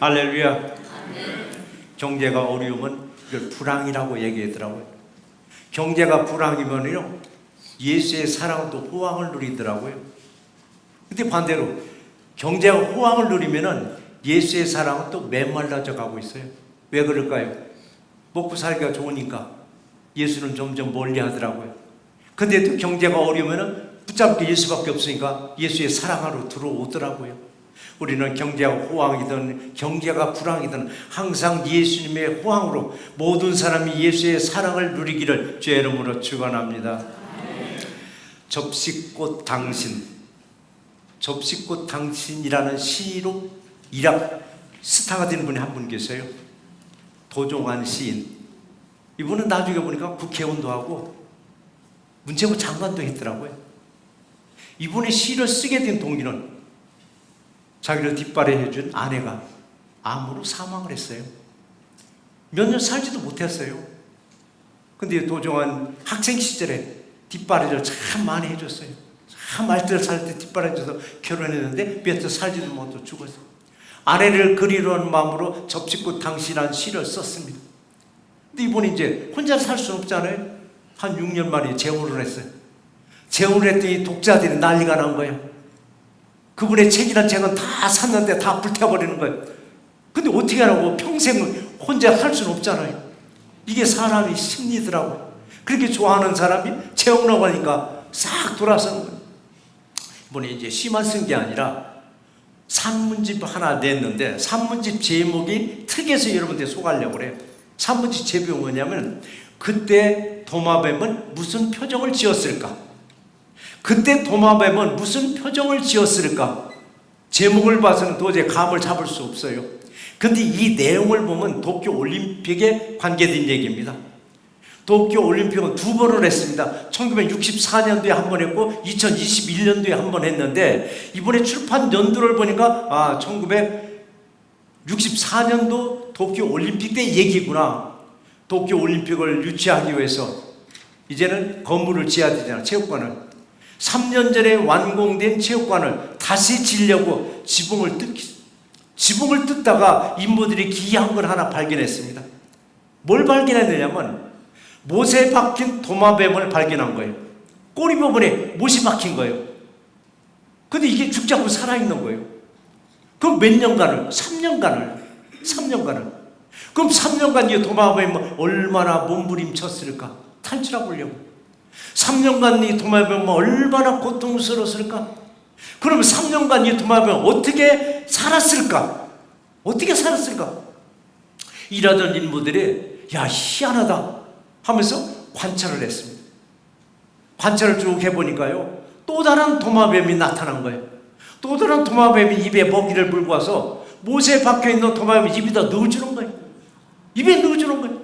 할렐루야. 경제가 어려우면 이걸 불황이라고 얘기하더라고요. 경제가 불황이면요, 예수의 사랑도 호황을 누리더라고요. 근데 반대로 경제가 호황을 누리면은 예수의 사랑은 또 메말라져 가고 있어요. 왜 그럴까요? 먹고 살기가 좋으니까 예수는 점점 멀리 하더라고요. 근데 또 경제가 어려우면은 붙잡게 예수밖에 없으니까 예수의 사랑으로 들어오더라고요. 우리는 경제가 호황이든 경제가 불황이든 항상 예수님의 호황으로 모든 사람이 예수의 사랑을 누리기를 주의 이름으로 축원합니다. 접시꽃 당신, 접시꽃 당신이라는 시로 이락 스타가 된 분이 한 분 계세요. 도종환 시인. 이분은 나중에 보니까 국회의원도 하고 문체부 장관도 했더라고요. 이분의 시를 쓰게 된 동기는 자기를 뒷바라해준 아내가 암으로 사망을 했어요. 몇 년 살지도 못했어요. 근데 도종환 학생 시절에 뒷바라지를 참 많이 해줬어요. 참 알뜰 살 때 뒷바라져서 결혼했는데 몇 년 살지도 못하고 죽었어요. 아내를 그리려는 마음으로 접시꽃 당신이라는 시를 썼습니다. 근데 이분이 이제 혼자 살 수는 없잖아요. 한 6년 만에 재혼을 했어요. 재혼을 했더니 독자들이 난리가 난 거예요. 그분의 책이란 책은 다 샀는데 다 불태워버리는 거예요. 근데 어떻게 하라고, 평생 혼자 살 수는 없잖아요. 이게 사람의 심리더라고요. 그렇게 좋아하는 사람이 재혼하고 하니까 싹 돌아서는 거예요. 이번에 이제 시만 쓴 게 아니라 산문집 하나 냈는데, 산문집 제목이 특이해서 여러분들 소개하려고 그래요. 산문집 제목이 뭐냐면, 그때 도마뱀은 무슨 표정을 지었을까? 그때 도마뱀은 무슨 표정을 지었을까? 제목을 봐서는 도저히 감을 잡을 수 없어요. 근데 이 내용을 보면 도쿄올림픽에 관계된 얘기입니다. 도쿄올림픽은 2번을 했습니다. 1964년도에 한 번 했고 2021년도에 한 번 했는데, 이번에 출판 연도를 보니까 1964년도 도쿄올림픽 때 얘기구나. 도쿄올림픽을 유치하기 위해서 이제는 건물을 지어야 되잖아, 체육관을. 3년 전에 완공된 체육관을 다시 지려고 지붕을 뜯다가 인부들이 기이한 걸 하나 발견했습니다. 뭘 발견했느냐면 못에 박힌 도마뱀을 발견한 거예요. 꼬리 부분에 못이 박힌 거예요. 근데 이게 죽지 않고 살아있는 거예요. 그럼 몇 년간을? 3년간을. 그럼 3년간 이 도마뱀은 얼마나 몸부림쳤을까? 탈출하려고. 3년간 이 도마뱀은 얼마나 고통스러웠을까? 그러면 3년간 이 도마뱀은 어떻게 살았을까? 일하던 인부들이 야, 희한하다 하면서 관찰을 했습니다. 관찰을 쭉 해보니까요, 또 다른 도마뱀이 나타난 거예요. 또 다른 도마뱀이 입에 먹이를 물고 와서 못에 박혀있는 도마뱀이 입에다 넣어주는 거예요. 입에 넣어주는 거예요.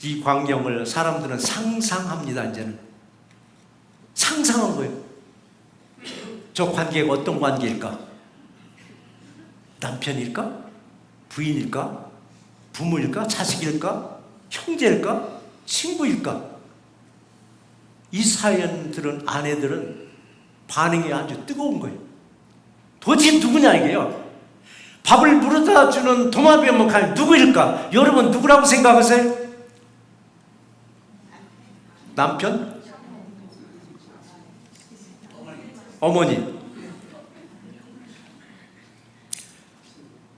이 광경을 사람들은 상상합니다. 이제는 상상한 거예요. 저 관계가 어떤 관계일까? 남편일까? 부인일까? 부모일까? 자식일까? 형제일까? 친구일까? 이 사연들은, 아내들은 반응이 아주 뜨거운 거예요. 도대체 누구냐 이게요. 밥을 물어다 주는 도마뱀은 과연 누구일까? 여러분 누구라고 생각하세요? 남편? 어머니?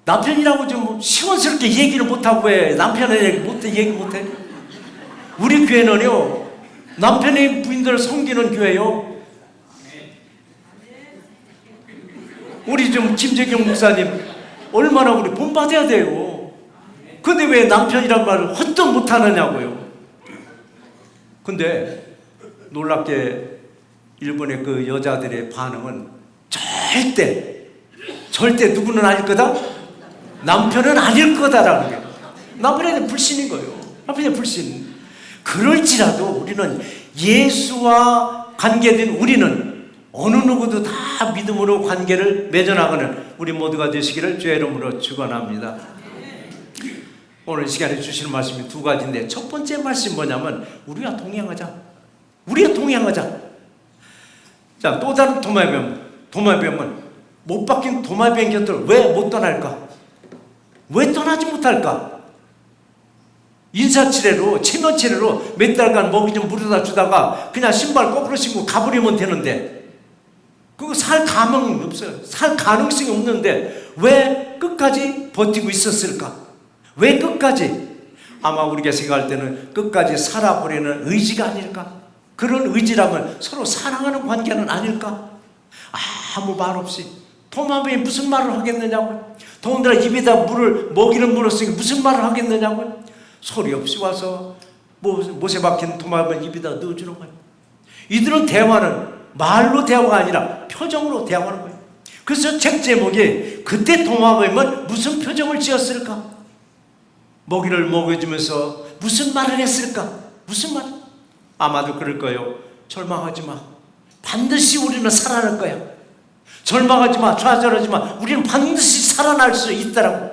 남편이라고 좀 시원스럽게 얘기를 못하고 왜 남편의 얘기 못해? 우리 교회는요, 남편의 부인들을 섬기는 교회요. 우리 좀 김재경 목사님 얼마나 우리 본받아야 돼요. 근데 왜 남편이란 말을 헛떡 못하느냐고요. 근데 놀랍게 일본의 그 여자들의 반응은 절대 누구는 아닐 거다? 남편은 아닐 거다라는 거예요. 남편에 불신인 거예요. 남편의 불신. 그럴지라도 우리는 예수와 관계된 우리는 어느 누구도 다 믿음으로 관계를 맺어나가는 우리 모두가 되시기를 주의 이름으로 축원합니다. 오늘 시간에 주시는 말씀이 두 가지인데, 첫 번째 말씀이 뭐냐면 우리가 동행하자. 자, 또 다른 도마뱀은 못 박힌 도마뱀 곁을 왜 못 떠날까? 왜 떠나지 못할까? 인사치레로, 체면치레로 몇 달간 먹이 좀 물어다 주다가 그냥 신발 거꾸로 신고 가버리면 되는데, 그거 살 가망이 없어요. 살 가능성이 없는데 왜 끝까지 버티고 있었을까? 왜 끝까지? 아마 우리가 생각할 때는 끝까지 살아보려는 의지가 아닐까? 그런 의지라면 서로 사랑하는 관계는 아닐까? 아무 말 없이 도마뱀이 무슨 말을 하겠느냐고요. 더군다나 입에다 먹이를 물었으니 무슨 말을 하겠느냐고요. 소리 없이 와서 못에 박힌 도마뱀을 입에다 넣어주는 거예요. 이들은 대화는 말로 대화가 아니라 표정으로 대화하는 거예요. 그래서 책 제목이 그때 도마뱀은 무슨 표정을 지었을까? 먹이를 먹여주면서 무슨 말을 했을까? 무슨 말? 아마도 그럴 거예요. 절망하지 마. 반드시 우리는 살아날 거야. 절망하지 마. 좌절하지 마. 우리는 반드시 살아날 수 있다라고.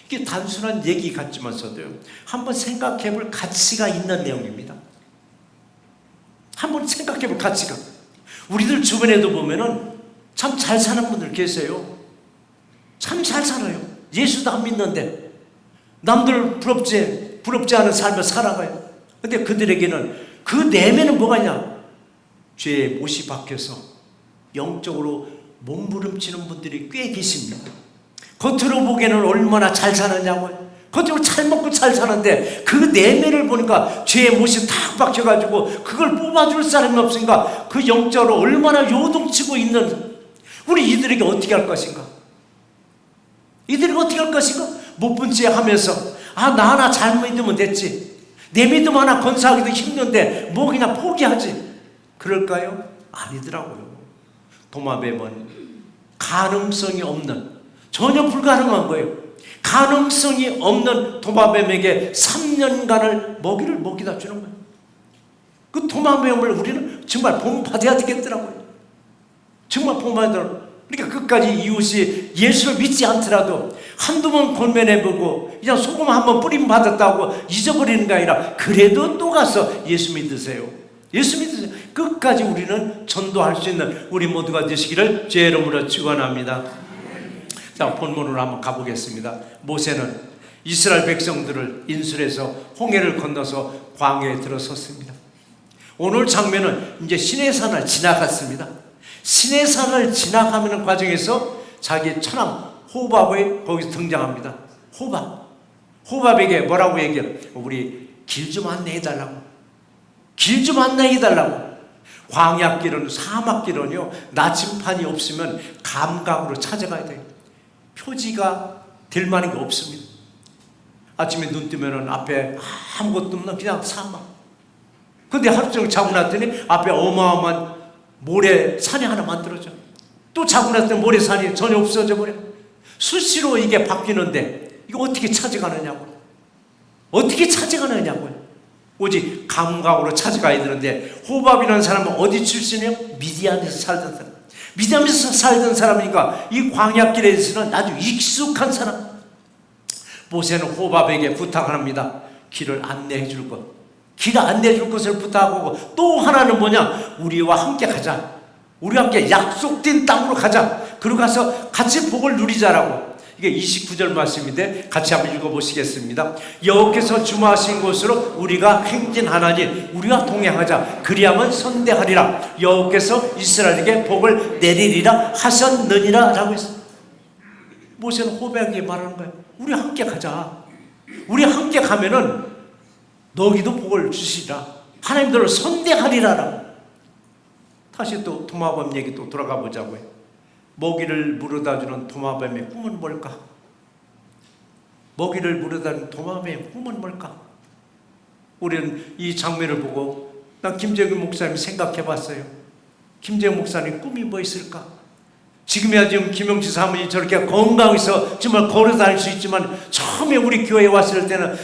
이게 단순한 얘기 같지만서도요, 한번 생각해 볼 가치가 있는 내용입니다. 한번 생각해 볼 가치가. 우리들 주변에도 보면은 참 잘 사는 분들 계세요. 참 잘 살아요. 예수도 안 믿는데 남들 부럽지 않은 삶을 살아가요. 근데 그들에게는 그 내면은 뭐가 있냐? 죄에 못이 박혀서 영적으로 몸부림치는 분들이 꽤 계십니다. 겉으로 보기에는 얼마나 잘 사느냐고요. 겉으로 잘 먹고 잘 사는데 그 내면을 보니까 죄에 못이 탁 박혀가지고 그걸 뽑아줄 사람이 없으니까 그 영적으로 얼마나 요동치고 있는 우리 이들에게 어떻게 할 것인가? 이들에게 어떻게 할 것인가? 못 본 채 하면서 나 하나 잘 믿으면 됐지. 내 믿음 하나 건사하기도 힘든데 뭐 그냥 포기하지. 그럴까요? 아니더라고요. 도마뱀은 가능성이 없는, 전혀 불가능한 거예요. 가능성이 없는 도마뱀에게 3년간을 먹이를 먹이다 주는 거예요. 그 도마뱀을 우리는 정말 본받아야 되겠더라고요. 정말 본받아야. 그러니까 끝까지 이웃이 예수를 믿지 않더라도 한두 번 권면해보고 그냥 소금 한번 뿌림 받았다고 잊어버리는 게 아니라 그래도 또 가서 예수 믿으세요. 예수 믿으세요. 끝까지 우리는 전도할 수 있는 우리 모두가 되시기를 주의 이름으로 축원합니다. 자, 본문으로 한번 가보겠습니다. 모세는 이스라엘 백성들을 인술해서 홍해를 건너서 광야에 들어섰습니다. 오늘 장면은 이제 시내산을 지나갔습니다. 시내산을 지나가는 과정에서 자기 처남 호밥이 거기서 등장합니다. 호밥에게 뭐라고 얘기해요? 우리 길 좀 안내해달라고. 길 좀 안내해달라고. 광야길은, 사막길은요, 나침판이 없으면 감각으로 찾아가야 돼요. 표지가 될 만한 게 없습니다. 아침에 눈 뜨면은 앞에 아무것도 없는 그냥 사막. 근데 하루 종일 자고 났더니 앞에 어마어마한 모래산이 하나 만들어져. 또 자고 났더니 모래산이 전혀 없어져 버려. 수시로 이게 바뀌는데 이거 어떻게 찾아가느냐고. 어떻게 찾아가느냐고요. 오직 감각으로 찾아가야 되는데 호밥이라는 사람은 어디 출신이에요? 미디안에서 살던 사람. 미디안에서 살던 사람이니까 이 광야길에서는 아주 익숙한 사람. 모세는 호밥에게 부탁을 합니다. 길을 안내해 줄 것. 길을 안내해 줄 것을 부탁하고 또 하나는 뭐냐? 우리와 함께 가자. 우리와 함께 약속된 땅으로 가자. 그리고 가서 같이 복을 누리자라고. 이게 29절 말씀인데 같이 한번 읽어보시겠습니다. 여호와께서 주무하신 곳으로 우리가 행진하나니 우리와 동행하자. 그리하면 선대하리라. 여호와께서 이스라엘에게 복을 내리리라 하셨느니라 라고 했어요. 모세는 호백에게 말하는 거예요. 우리 함께 가자. 우리 함께 가면은 너희도 복을 주시리라. 하나님들을 선대하리라라고. 다시 또 도마뱀 얘기 또 돌아가 보자고요. 먹이를 물어다 주는 도마뱀의 꿈은 뭘까? 먹이를 물어다 주는 도마뱀의 꿈은 뭘까? 우리는 이 장면을 보고 난 김재규 목사님 생각해 봤어요. 김재규 목사님 꿈이 뭐 있을까? 지금이야 지금 김영지 사모님 저렇게 건강해서 정말 걸어 다닐 수 있지만 처음에 우리 교회에 왔을 때는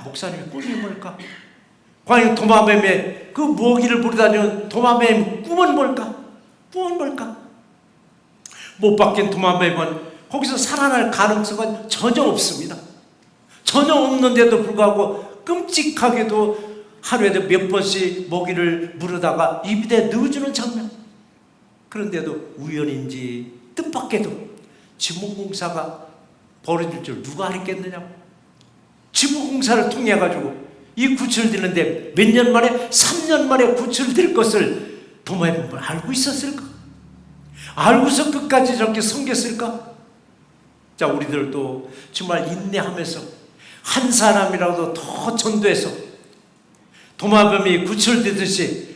목사님의 꿈이 뭘까? 과연 도마뱀의 그 먹이를 물어다 주는 도마뱀의 꿈은 뭘까? 꿈은 뭘까? 못 박힌 도마뱀은 거기서 살아날 가능성은 전혀 없습니다. 전혀 없는데도 불구하고 끔찍하게도 하루에도 몇 번씩 먹이를 물어다가 입에 넣어주는 장면. 그런데도 우연인지 뜻밖에도 지목공사가 벌어질 줄 누가 알았겠느냐고. 지목공사를 통해 가지고 이 구출되는데 몇 년 만에 3년 만에 구출될 것을 도마뱀은 알고 있었을까? 알고서 끝까지 저렇게 섬겼을까? 자, 우리들도 정말 인내하면서 한 사람이라도 더 전도해서 도마뱀이 구출되듯이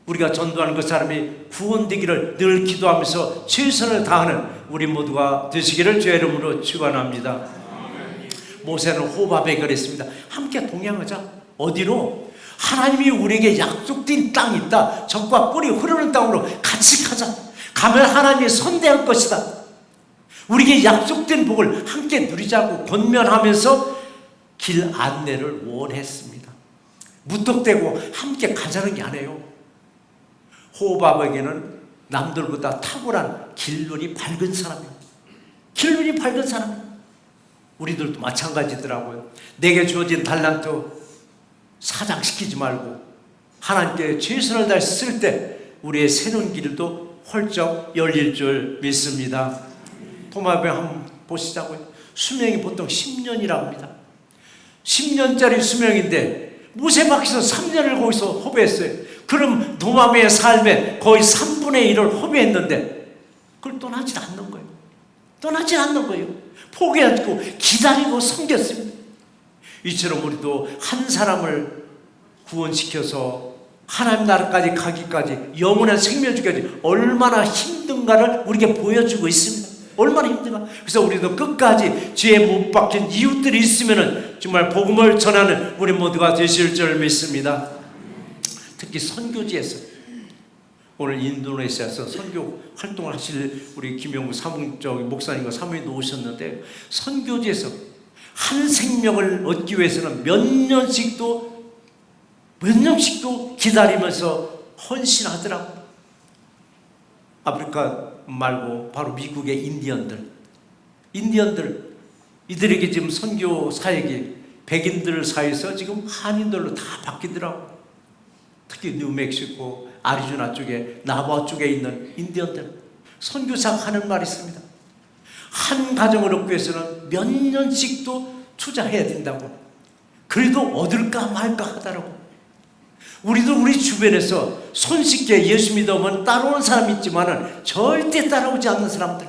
우리가 전도하는 그 사람이 구원되기를 늘 기도하면서 최선을 다하는 우리 모두가 되시기를 주의 이름으로 축원합니다. 모세는 호밥에게 그랬습니다. 함께 동행하자. 어디로? 하나님이 우리에게 약속된 땅이 있다. 적과 꿀이 흐르는 땅으로 같이 가자. 가면 하나님이 선대할 것이다. 우리에게 약속된 복을 함께 누리자고 권면하면서 길 안내를 원했습니다. 무턱대고 함께 가자는 게 아니에요. 호밥에게는 남들보다 탁월한 길눈이 밝은 사람이에요. 길눈이 밝은 사람. 우리들도 마찬가지더라고요. 내게 주어진 달란트 사장시키지 말고 하나님께 최선을 다해 쓸 때 우리의 새로운 길도 헐쩍 열릴 줄 믿습니다. 도마뱀 한번 보시자고요. 수명이 보통 10년이라고 합니다. 10년짜리 수명인데 모세 밖에서 3년을 거기서 허비했어요. 그럼 도마뱀의 삶에 거의 3분의 1을 허비했는데 그걸 떠나지 않는 거예요. 떠나지 않는 거예요. 포기하지 않고 기다리고 섬겼습니다. 이처럼 우리도 한 사람을 구원시켜서 하나님 나라까지 가기까지 영원한 생명 주기까지 얼마나 힘든가를 우리에게 보여주고 있습니다. 얼마나 힘든가. 그래서 우리도 끝까지 죄에 못 박힌 이웃들이 있으면 정말 복음을 전하는 우리 모두가 되실 줄 믿습니다. 특히 선교지에서 오늘 인도네시아에서 선교 활동을 하실 우리 김영구 목사님과 사모님도 오셨는데 선교지에서 한 생명을 얻기 위해서는 몇 년씩도 기다리면서 헌신하더라고. 아프리카 말고 바로 미국의 인디언들 이들에게 지금 선교 사역이 백인들 사이에서 지금 한인들로 다 바뀌더라고. 특히 뉴멕시코, 아리조나 쪽에 나바 쪽에 있는 인디언들 선교사가 하는 말이 있습니다. 한 가정을 얻기 위해서는 몇 년씩도 투자해야 된다고. 그래도 얻을까 말까 하더라고. 우리도 우리 주변에서 손쉽게 예수 믿으면 따라오는 사람이 있지만 절대 따라오지 않는 사람들,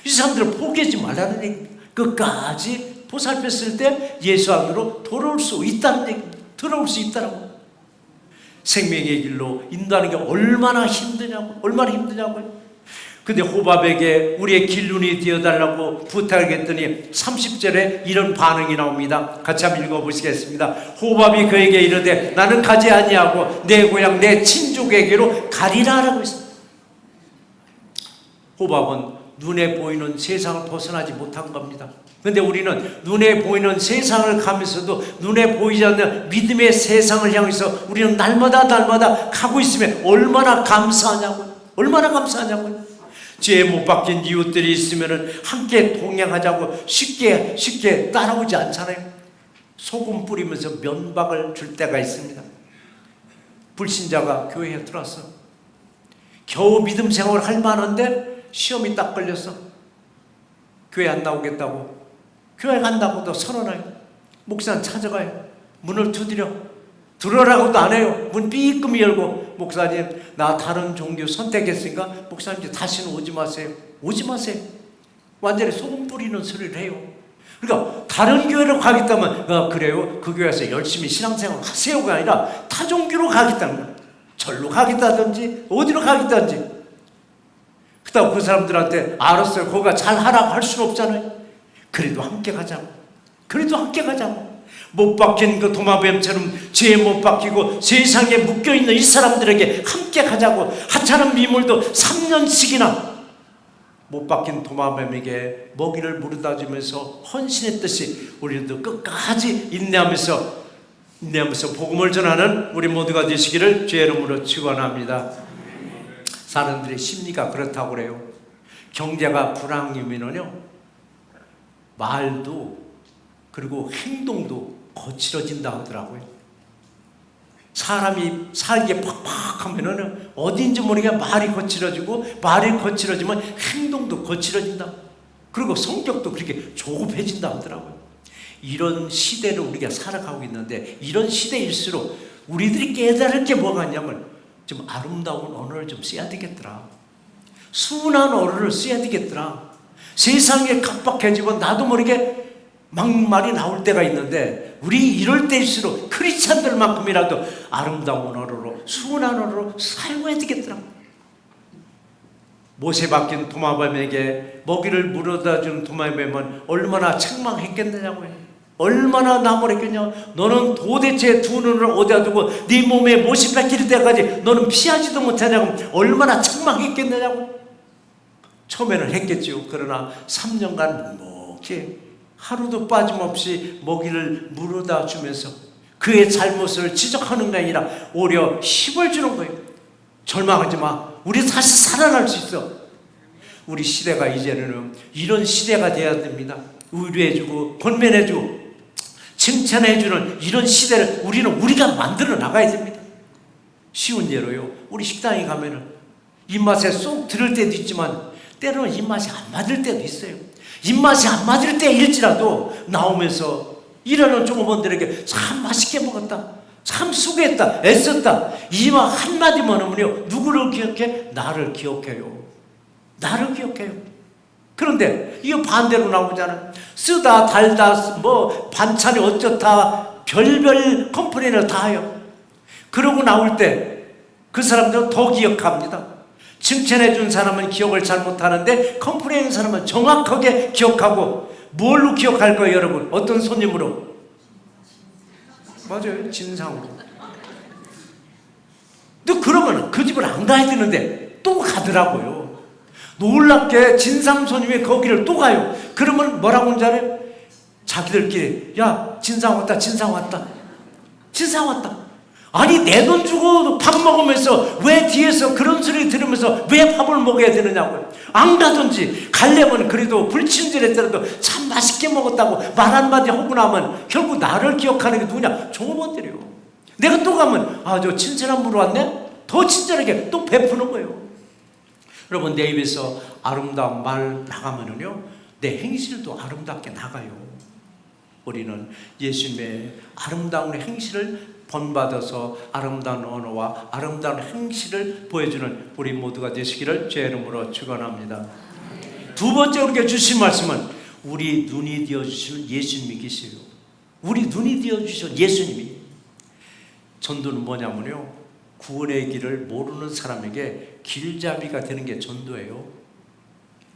이 사람들을 포기하지 말라는 얘기입니다. 끝까지 보살폈을 때 예수 안으로 돌아올 수 있다는 얘기입니다. 들어올 수 있다라고. 생명의 길로 인도하는 게 얼마나 힘드냐고요. 근데 호밥에게 우리의 길눈이 되어달라고 부탁했더니 30절에 이런 반응이 나옵니다. 같이 한번 읽어보시겠습니다. 호밥이 그에게 이르되 나는 가지 아니하고 내 고향 내 친족에게로 가리라 라고 했습니다. 호밥은 눈에 보이는 세상을 벗어나지 못한 겁니다. 그런데 우리는 눈에 보이는 세상을 가면서도 눈에 보이지 않는 믿음의 세상을 향해서 우리는 날마다 가고 있으면 얼마나 감사하냐고요. 죄에 못 박힌 이웃들이 있으면 함께 동행하자고 쉽게 따라오지 않잖아요. 소금 뿌리면서 면박을 줄 때가 있습니다. 불신자가 교회에 들어왔어. 겨우 믿음 생활을 할 만한데 시험이 딱 걸렸어. 교회 안 나오겠다고. 교회 간다고도 선언해요. 목사는 찾아가요. 문을 두드려. 들어라고도 안 해요. 문 삐끔이 열고 목사님 나 다른 종교 선택했으니까 목사님 이제 다시는 오지 마세요. 완전히 소금 뿌리는 소리를 해요. 그러니까 다른 교회로 가겠다면 그래요. 그 교회에서 열심히 신앙생활 하세요가 아니라 타 종교로 가겠다는 거예요. 절로 가겠다든지 어디로 가겠다든지. 그렇다고 그 사람들한테 알았어요. 거기가 잘하라고 할 수는 없잖아요. 그래도 함께 가자고. 못 박힌 그 도마뱀처럼 죄에 못 박히고 세상에 묶여있는 이 사람들에게 함께 가자고. 하찮은 미물도 3년씩이나 못 박힌 도마뱀에게 먹이를 물어다 주면서 헌신했듯이 우리도 끝까지 인내하면서 복음을 전하는 우리 모두가 되시기를 주의 이름으로 축원합니다. 사람들의 심리가 그렇다고 그래요. 경제가 불황이면요 말도 그리고 행동도 거칠어진다 하더라고요. 사람이 살기에 팍팍하면은 어딘지 모르게 말이 거칠어지고, 말이 거칠어지면 행동도 거칠어진다. 그리고 성격도 그렇게 조급해진다 하더라고요. 이런 시대를 우리가 살아가고 있는데, 이런 시대일수록 우리들이 깨달을 게 뭐가 있냐면 좀 아름다운 언어를 좀 써야 되겠더라. 순한 언어를 써야 되겠더라. 세상에 각박해지면 나도 모르게 막말이 나올 때가 있는데, 우리 이럴 때일수록 크리스찬들만큼이라도 아름다운 언어로, 순한 언어로 사용해야 되겠더라. 못에 박힌 도마뱀에게 먹이를 물어다 준 도마뱀은 얼마나 책망했겠느냐고요. 얼마나 나무랬겠냐. 너는 도대체 두 눈을 어디다 두고 네 몸에 못이 박힐 때까지 너는 피하지도 못하냐고 얼마나 책망했겠느냐고. 처음에는 했겠죠. 그러나 3년간 묵묵히 하루도 빠짐없이 먹이를 물어다 주면서 그의 잘못을 지적하는 게 아니라 오히려 힘을 주는 거예요. 절망하지 마. 우리 다시 살아날 수 있어. 우리 시대가 이제는 이런 시대가 돼야 됩니다. 위로해주고 권면해주고 칭찬해주는 이런 시대를 우리가 만들어 나가야 됩니다. 쉬운 예로요, 우리 식당에 가면은 입맛에 쏙 들을 때도 있지만 때로는 입맛이 안 맞을 때도 있어요. 입맛이 안 맞을 때일지라도 나오면서 일하는 종업원들에게 참 맛있게 먹었다, 참 수고했다, 애썼다, 이 말 한마디만 하면요, 누구를 기억해? 나를 기억해요. 나를 기억해요. 그런데 이거 반대로 나오잖아요. 쓰다 달다 뭐 반찬이 어쩌다 별별 컴플레인을 다 해요. 그러고 나올 때 그 사람들은 더 기억합니다. 칭찬해 준 사람은 기억을 잘 못하는데 컴플레인한 사람은 정확하게 기억하고, 뭘로 기억할 거예요 여러분? 어떤 손님으로? 맞아요, 진상으로. 또 그러면 그 집을 안 가야 되는데 또 가더라고요. 놀랍게 진상 손님이 거기를 또 가요. 그러면 뭐라고 하는지 알아요? 자기들끼리 야 진상 왔다, 진상 왔다, 진상 왔다. 아니 내 돈 주고 밥 먹으면서 왜 뒤에서 그런 소리 들으면서 왜 밥을 먹어야 되느냐고요. 안 가든지 가려면 그래도 불친절했더라도 참 맛있게 먹었다고 말 한마디 하고 나면 결국 나를 기억하는 게 누구냐? 종업원들이요. 내가 또 가면 저 친절한 분 왔네? 더 친절하게 또 베푸는 거예요. 여러분, 내 입에서 아름다운 말 나가면은요, 내 행실도 아름답게 나가요. 우리는 예수님의 아름다운 행실을 본받아서 아름다운 언어와 아름다운 행실을 보여주는 우리 모두가 되시기를 주의 이름으로 축원합니다. 두 번째 우리가 주신 말씀은 우리 눈이 되어주시는 예수님이 계세요. 우리 눈이 되어주시는 예수님이. 전도는 뭐냐면요, 구원의 길을 모르는 사람에게 길잡이가 되는 게 전도예요.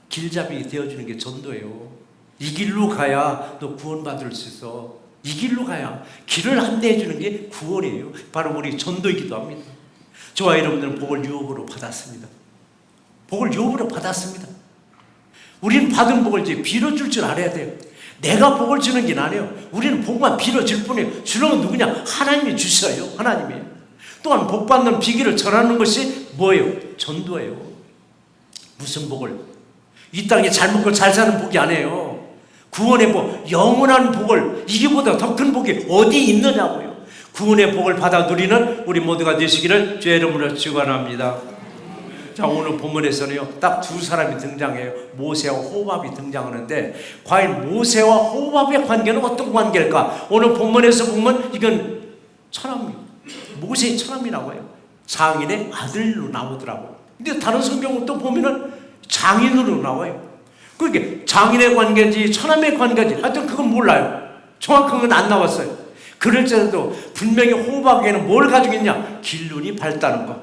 길잡이 되어주는 게 전도예요. 이 길로 가야 너 구원받을 수 있어. 이 길로 가야, 길을 안내해 주는 게 구원이에요. 바로 우리 전도이기도 합니다. 저와 여러분들은 복을 유업으로 받았습니다. 복을 유업으로 받았습니다. 우리는 받은 복을 이제 빌어줄 줄 알아야 돼요. 내가 복을 주는 게 아니에요. 우리는 복만 빌어줄 뿐이에요. 주는 건 누구냐? 하나님이 주셔요. 하나님이. 또한 복 받는 비결을 전하는 것이 뭐예요? 전도예요. 무슨 복을? 이 땅에 잘 먹고 잘 사는 복이 아니에요. 구원의 복, 영원한 복을, 이게보다 더 큰 복이 어디 있느냐고요. 구원의 복을 받아 누리는 우리 모두가 되시기를 주의 이름으로 축원합니다. 자, 오늘 본문에서는요, 딱 두 사람이 등장해요. 모세와 호밥이 등장하는데, 과연 모세와 호밥의 관계는 어떤 관계일까? 오늘 본문에서 보면 이건 처남입니다. 모세의 처남이 나와요. 장인의 아들로 나오더라고요. 근데 다른 성경은 또 보면은 장인으로 나와요. 그게 장인의 관계인지 처남의 관계인지 하여튼 그건 몰라요. 정확한 건 안 나왔어요. 그럴지라도 분명히 호박에는 뭘 가지고 있냐? 길눈이 밝다는 거,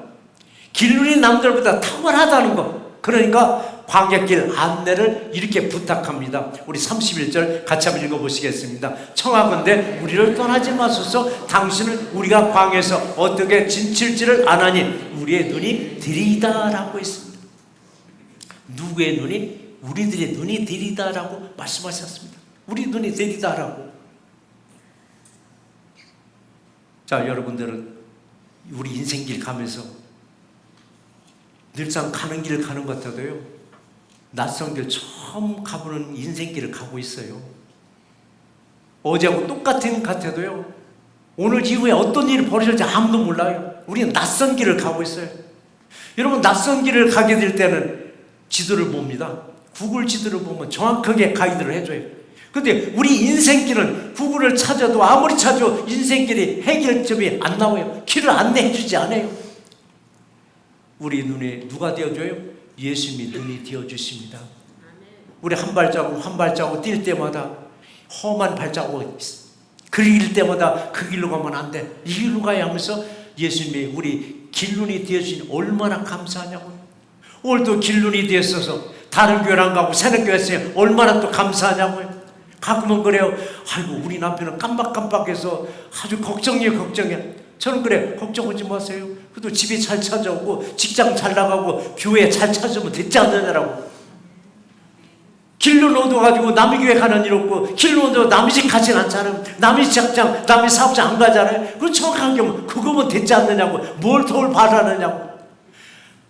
길눈이 남들보다 탁월하다는 거. 그러니까 광야길 안내를 이렇게 부탁합니다. 우리 31절 같이 한번 읽어보시겠습니다. 청하건대 우리를 떠나지 마소서. 당신은 우리가 광야에서 어떻게 진칠지를 아나니 우리의 눈이 들이다라고 했습니다. 누구의 눈이? 우리들의 눈이 들이다라고 말씀하셨습니다. 우리 눈이 들이다라고. 자, 여러분들은 우리 인생길 가면서 늘상 가는 길을 가는 것 같아도요, 낯선 길 처음 가보는 인생길을 가고 있어요. 어제하고 똑같은 것 같아도요, 오늘 이후에 어떤 일이 벌어질지 아무도 몰라요. 우리는 낯선 길을 가고 있어요. 여러분, 낯선 길을 가게 될 때는 지도를 봅니다. 구글 지도를 보면 정확하게 가이드를 해줘요. 근데 우리 인생길은 구글을 찾아도 아무리 찾아도 인생길이 해결점이 안 나와요. 길을 안내해 주지 않아요. 우리 눈에 누가 되어줘요? 예수님이 눈이 되어주십니다. 우리 한 발자국 한 발자국 뛸 때마다 험한 발자국 그릴 때마다 그 길로 가면 안 돼. 이 길로 가야 하면서 예수님이 우리 길눈이 되어주신 얼마나 감사하냐고요. 오늘도 길눈이 되었어서 다른 교회 안 가고 새는 교회 있으면 얼마나 또 감사하냐고요. 가끔은 그래요. 아이고, 우리 남편은 깜박깜박해서 아주 걱정이에요. 저는 그래, 걱정하지 마세요. 그래도 집이 잘 찾아오고 직장 잘 나가고 교회 잘 찾아오면 됐지 않느냐라고. 길로 얻어가지고 남의 교회 가는 일 없고, 길로 얻어 남의 집 가진 않잖아요. 남의 직장, 남의 사업장 안 가잖아요. 그건 정확한 게 그거면 됐지 않느냐고. 뭘 더 바라느냐고.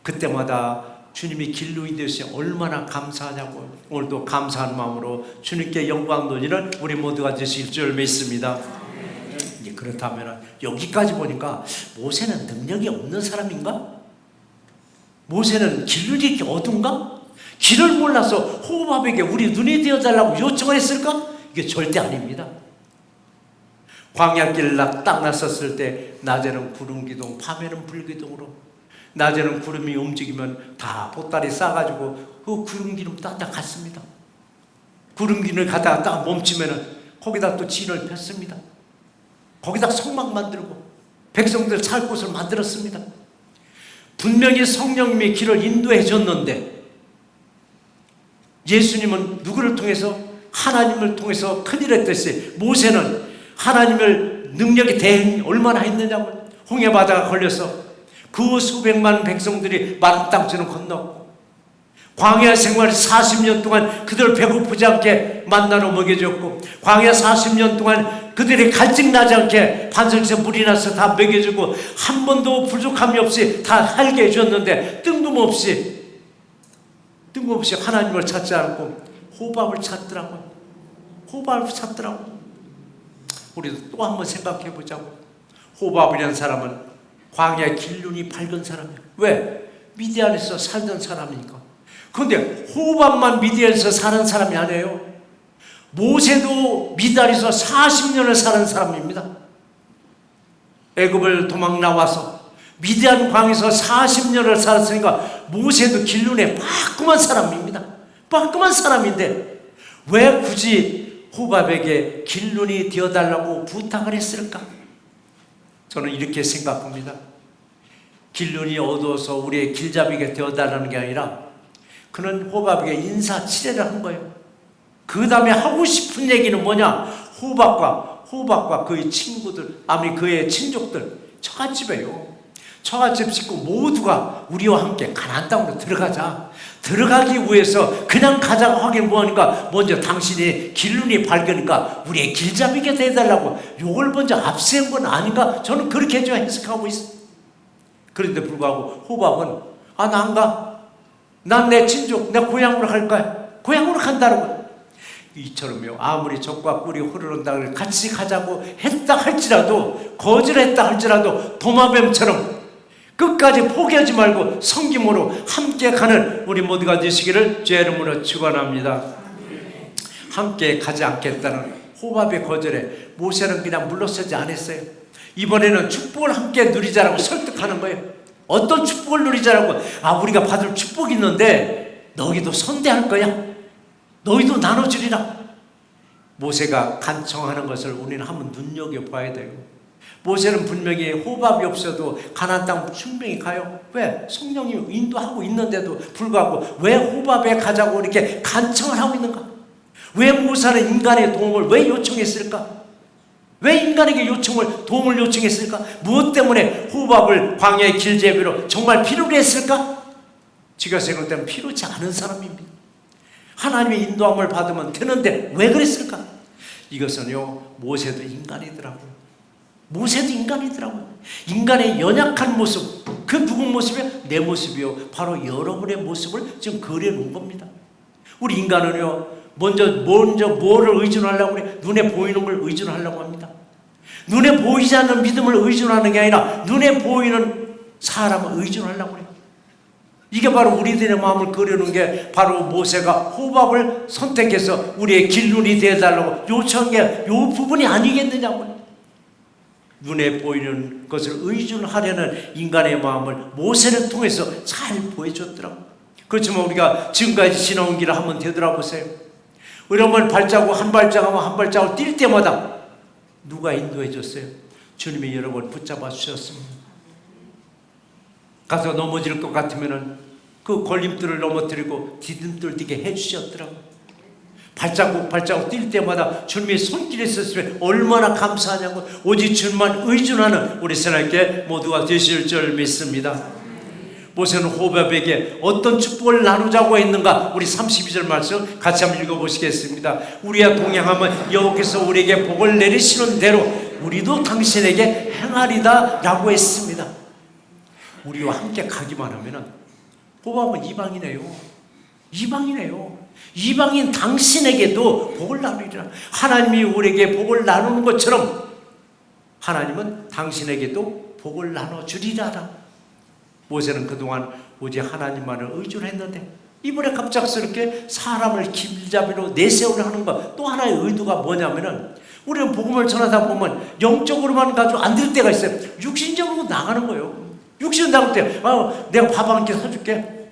그때마다 주님이 길로이 되시 얼마나 감사하냐고. 오늘도 감사한 마음으로 주님께 영광 돌리는 우리 모두가 되실 줄 믿습니다. 그렇다면 여기까지 보니까 모세는 능력이 없는 사람인가? 모세는 길눈이 이렇게 어둔가? 길을 몰라서 호흡압에게 우리 눈이 되어달라고 요청을 했을까? 이게 절대 아닙니다. 광야길 딱 났었을 때 낮에는 구름기둥, 밤에는 불기둥으로, 낮에는 구름이 움직이면 다 보따리 싸가지고 그 구름기둥 딱 갔습니다. 구름기둥을 가다가 딱 멈추면은 거기다 또 진을 폈습니다. 거기다 성막 만들고 백성들 살 곳을 만들었습니다. 분명히 성령님이 길을 인도해 줬는데 예수님은 누구를 통해서? 하나님을 통해서 큰일 했듯이 모세는 하나님을 능력에 대행 얼마나 했느냐고. 홍해바다가 걸려서 그 수백만 백성들이 마른 땅처럼 건너고, 광야 생활 40년 동안 그들을 배고프지 않게 만나로 먹여줬고, 광야 40년 동안 그들이 갈증 나지 않게 반석에서 물이 나서 다 먹여주고, 한 번도 부족함이 없이 다 살게 해줬는데 뜬금없이 하나님을 찾지 않고 호밥을 찾더라고요. 호밥을 찾더라고요. 우리도 또 한번 생각해 보자고. 호밥이라는 사람은 광야의 길눈이 밝은 사람이에요. 왜? 미디안에서 살던 사람이니까. 그런데 호밥만 미디안에서 사는 사람이 아니에요. 모세도 미디안에서 40년을 사는 사람입니다. 애굽을 도망 나와서 미디안 광에서 40년을 살았으니까 모세도 길눈에 빠끔한 사람입니다. 빠끔한 사람인데 왜 굳이 호밥에게 길눈이 되어달라고 부탁을 했을까? 저는 이렇게 생각합니다. 길눈이 어두워서 우리의 길잡이가 되어달라는 게 아니라 그는 호밥에게 인사치레를 한 거예요. 그 다음에 하고 싶은 얘기는 뭐냐? 호밥과 그의 친구들, 아니 그의 친족들 처갓집이에요. 처갓집 식구 모두가 우리와 함께 가나안 땅으로 들어가자. 들어가기 위해서 그냥 가자고 하긴 뭐하니까 먼저 당신이 길눈이 밝으니까 우리의 길잡이게 돼달라고 요걸 먼저 앞세운 건 아닌가? 저는 그렇게 좀 해석하고 있어요. 그런데 불구하고 호밥은 나 안 가. 난 내 친족, 내 고향으로 갈 거야. 고향으로 간다고. 이처럼요, 아무리 적과 꿀이 흐르는다 같이 가자고 했다 할지라도, 거절했다 할지라도 도마뱀처럼 끝까지 포기하지 말고 섬김으로 함께 가는 우리 모두가 되시기를 주의 이름으로 축원합니다. 함께 가지 않겠다는 호밥의 거절에 모세는 그냥 물러서지 않았어요. 이번에는 축복을 함께 누리자라고 설득하는 거예요. 어떤 축복을 누리자라고? 우리가 받을 축복이 있는데 너희도 선대할 거야. 너희도 나눠주리라. 모세가 간청하는 것을 우리는 한번 눈여겨봐야 돼요. 모세는 분명히 호밥이 없어도 가나안 땅 분명히 가요. 왜? 성령이 인도하고 있는데도 불구하고 왜 호밥에 가자고 이렇게 간청을 하고 있는가? 왜 모세는 인간의 도움을 왜 요청했을까? 왜 인간에게 도움을 요청했을까? 무엇 때문에 호밥을 광야의 길제비로 정말 필요로 했을까? 제가 생각할 때는 필요치 않은 사람입니다. 하나님의 인도함을 받으면 되는데 왜 그랬을까? 이것은요, 모세도 인간이더라고요. 인간의 연약한 모습, 그 누구 모습이요? 내 모습이요. 바로 여러분의 모습을 지금 그려놓은 겁니다. 우리 인간은요, 먼저 뭐를 의존하려고 그래? 눈에 보이는 걸 의존하려고 합니다. 눈에 보이지 않는 믿음을 의존하는 게 아니라 눈에 보이는 사람을 의존하려고 해요. 이게 바로 우리들의 마음을 그려놓은 게 바로 모세가 호밥을 선택해서 우리의 길눈이 되어달라고 요청한 게 이 부분이 아니겠느냐고요. 눈에 보이는 것을 의존하려는 인간의 마음을 모세를 통해서 잘 보여줬더라고요. 그렇지만 우리가 지금까지 지나온 길을 한번 되돌아보세요. 여러분 발자국 한 발자국 한 발자국 뛸 때마다 누가 인도해 줬어요? 주님이 여러분 붙잡아 주셨습니다. 가서 넘어질 것 같으면은 그 걸림돌을 넘어뜨리고 디딤돌 뛰게 해주셨더라고요. 발자국 뛸 때마다 주님의 손길이 있었으면 얼마나 감사하냐고. 오직 주님만 의존하는 우리 새날께 모두가 되실 줄 믿습니다. 모세는 호밥에게 어떤 축복을 나누자고 했는가? 우리 32절 말씀 같이 한번 읽어보시겠습니다. 우리와 동행하면 여호와께서 우리에게 복을 내리시는 대로 우리도 당신에게 행하리다 라고 했습니다. 우리와 함께 가기만 하면은 호밥은 이방이네요. 이방인 당신에게도 복을 나누리라. 하나님이 우리에게 복을 나누는 것처럼 하나님은 당신에게도 복을 나눠주리라. 모세는 그동안 오직 하나님만을 의존했는데 이번에 갑작스럽게 사람을 길잡이로 내세우려 하는 것, 또 하나의 의도가 뭐냐면은 우리는 복음을 전하다 보면 영적으로만 가지고 안 될 때가 있어요. 육신적으로 나가는 거예요. 육신 나갈 때 내가 밥 한 끼 사줄게,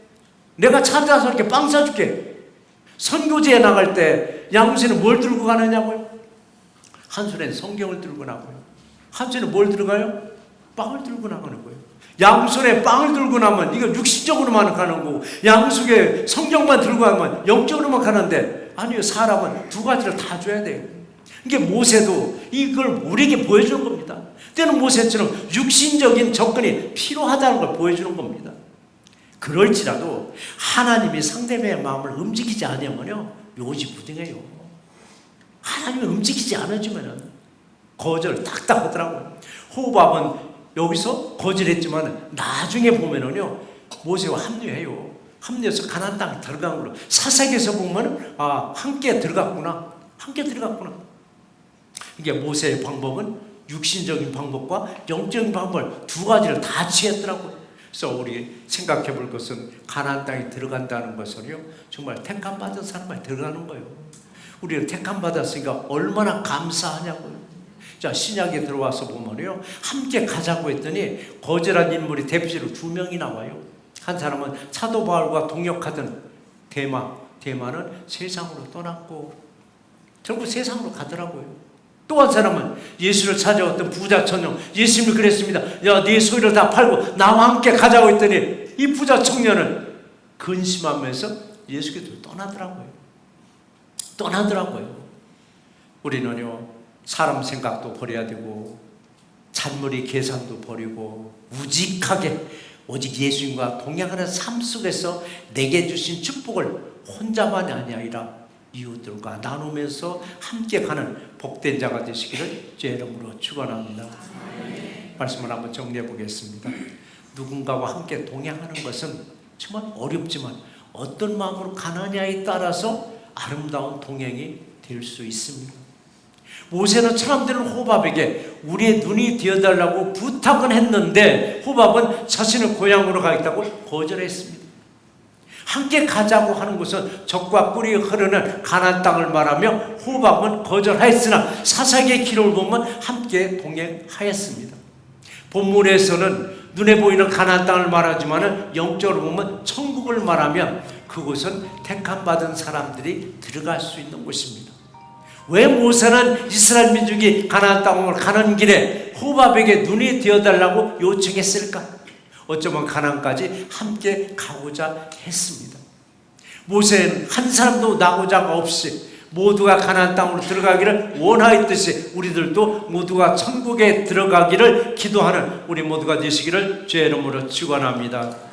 내가 찾아서 이렇게 빵 사줄게. 선교지에 나갈 때 양수는 뭘 들고 가느냐고요? 한 손엔 성경을 들고 나고요. 한 손에 뭘 들어가요? 빵을 들고 나가는 거예요. 양손에 빵을 들고 나면 이거 육신적으로만 가는 거고, 양손에 성경만 들고 가면 영적으로만 가는데, 아니요, 사람은 두 가지를 다 줘야 돼요. 이게 모세도 이걸 우리에게 보여주는 겁니다. 때는 모세처럼 육신적인 접근이 필요하다는 걸 보여주는 겁니다. 그럴지라도 하나님이 상대방의 마음을 움직이지 않으면요, 요지부동해요. 하나님이 움직이지 않아주면은 거절 딱딱 하더라고요. 호밥은 여기서 거절했지만 나중에 보면은요, 모세와 합류해서 가나안 땅에 들어간 걸로 사사기에서 보면은 함께 들어갔구나. 이게 모세의 방법은 육신적인 방법과 영적인 방법 두 가지를 다 취했더라고요. 그래서 우리 생각해 볼 것은 가나안 땅에 들어간다는 것은요, 정말 택함 받은 사람만 들어가는 거예요. 우리는 택함 받았으니까 얼마나 감사하냐고요. 자, 신약에 들어와서 보면요, 함께 가자고 했더니 거절한 인물이 대표적으로 2명이 나와요. 한 사람은 사도 바울과 동역하던 데마는 세상으로 떠났고 결국 세상으로 가더라고요. 또 한 사람은 예수를 찾아왔던 부자 청년, 예수님이 그랬습니다. 야, 네 소유를 다 팔고 나와 함께 가자고 했더니 이 부자 청년은 근심하면서 예수께서 떠나더라고요. 우리는요, 사람 생각도 버려야 되고 잔머리 계산도 버리고 우직하게 오직 예수님과 동행하는 삶 속에서 내게 주신 축복을 혼자만이 아니라 이웃들과 나누면서 함께 가는 복된 자가 되시기를 주의 이름으로 축원합니다. 말씀을 한번 정리해 보겠습니다. 누군가와 함께 동행하는 것은 정말 어렵지만 어떤 마음으로 가느냐에 따라서 아름다운 동행이 될 수 있습니다. 모세는 사람들은 호밥에게 우리의 눈이 되어달라고 부탁은 했는데 호밥은 자신의 고향으로 가겠다고 거절했습니다. 함께 가자고 하는 것은 적과 꿀이 흐르는 가나안 땅을 말하며 호밥은 거절하였으나 사사기의 기록을 보면 함께 동행하였습니다. 본문에서는 눈에 보이는 가나안 땅을 말하지만 영적으로 보면 천국을 말하며 그곳은 택함 받은 사람들이 들어갈 수 있는 곳입니다. 왜 모세는 이스라엘 민족이 가나안 땅을 가는 길에 호밥에게 눈이 되어달라고 요청했을까? 어쩌면 가나안까지 함께 가고자 했습니다. 모세는 한 사람도 나고자가 없이 모두가 가나안 땅으로 들어가기를 원하였듯이 우리들도 모두가 천국에 들어가기를 기도하는 우리 모두가 되시기를 주의 이름으로 축원합니다.